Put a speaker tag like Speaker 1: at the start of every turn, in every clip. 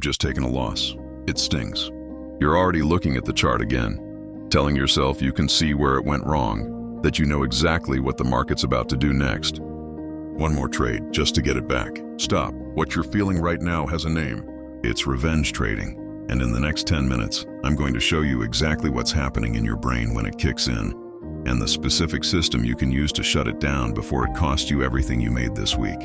Speaker 1: just taken a loss. It stings. You're already looking at the chart again, telling yourself you can see where it went wrong, that you know exactly what the market's about to do next. One more trade, just to get it back. Stop. What you're feeling right now has a name. It's revenge trading. And in the next 10 minutes, I'm going to show you exactly what's happening in your brain when it kicks in, and the specific system you can use to shut it down before it costs you everything you made this week.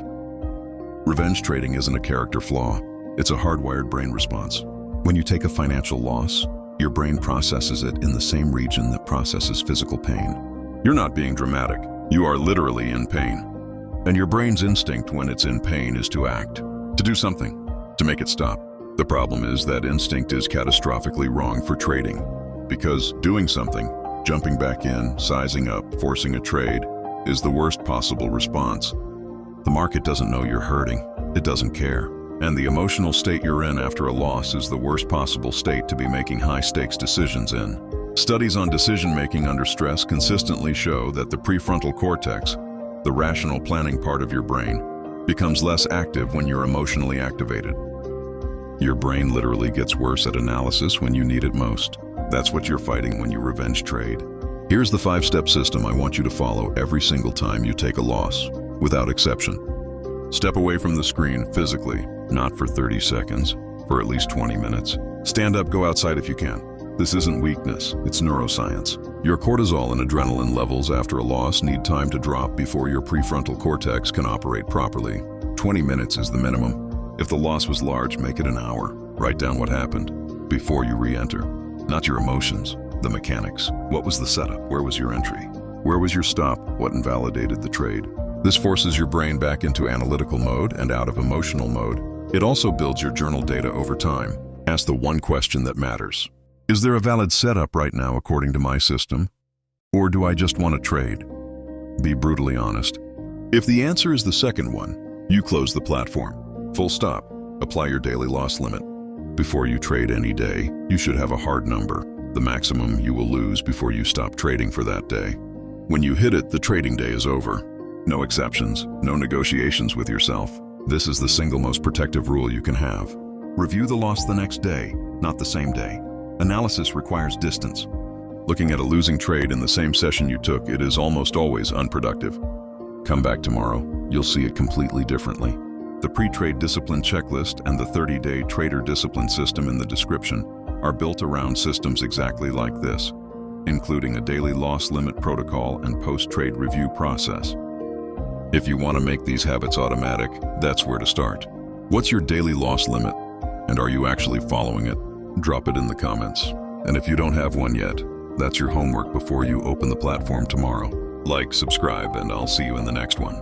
Speaker 1: Revenge trading isn't a character flaw. It's a hardwired brain response. When you take a financial loss, your brain processes it in the same region that processes physical pain. You're not being dramatic. You are literally in pain. And your brain's instinct when it's in pain is to act, to do something, to make it stop. The problem is that instinct is catastrophically wrong for trading, because doing something, jumping back in, sizing up, forcing a trade, is the worst possible response. The market doesn't know you're hurting. It doesn't care. And the emotional state you're in after a loss is the worst possible state to be making high-stakes decisions in. Studies on decision-making under stress consistently show that the prefrontal cortex, the rational planning part of your brain, becomes less active when you're emotionally activated. Your brain literally gets worse at analysis when you need it most. That's what you're fighting when you revenge trade. Here's the 5-step system I want you to follow every single time you take a loss, without exception. Step away from the screen physically, not for 30 seconds, for at least 20 minutes. Stand up, go outside if you can. This isn't weakness, it's neuroscience. Your cortisol and adrenaline levels after a loss need time to drop before your prefrontal cortex can operate properly. 20 minutes is the minimum. If the loss was large, make it an hour. Write down what happened before you re-enter. Not your emotions, the mechanics. What was the setup? Where was your entry? Where was your stop? What invalidated the trade? This forces your brain back into analytical mode and out of emotional mode. It also builds your journal data over time. Ask the one question that matters. Is there a valid setup right now according to my system? Or do I just want to trade? Be brutally honest. If the answer is the second one, you close the platform. Full stop. Apply your daily loss limit. Before you trade any day, you should have a hard number, the maximum you will lose before you stop trading for that day. When you hit it, the trading day is over. No exceptions, no negotiations with yourself. This is the single most protective rule you can have. Review the loss the next day, not the same day. Analysis requires distance. Looking at a losing trade in the same session you took, it is almost always unproductive. Come back tomorrow, you'll see it completely differently. The pre-trade discipline checklist and the 30-day trader discipline system in the description are built around systems exactly like this, including a daily loss limit protocol and post-trade review process. If you want to make these habits automatic, that's where to start. What's your daily loss limit? And are you actually following it? Drop it in the comments. And if you don't have one yet, that's your homework before you open the platform tomorrow. Like, subscribe, and I'll see you in the next one.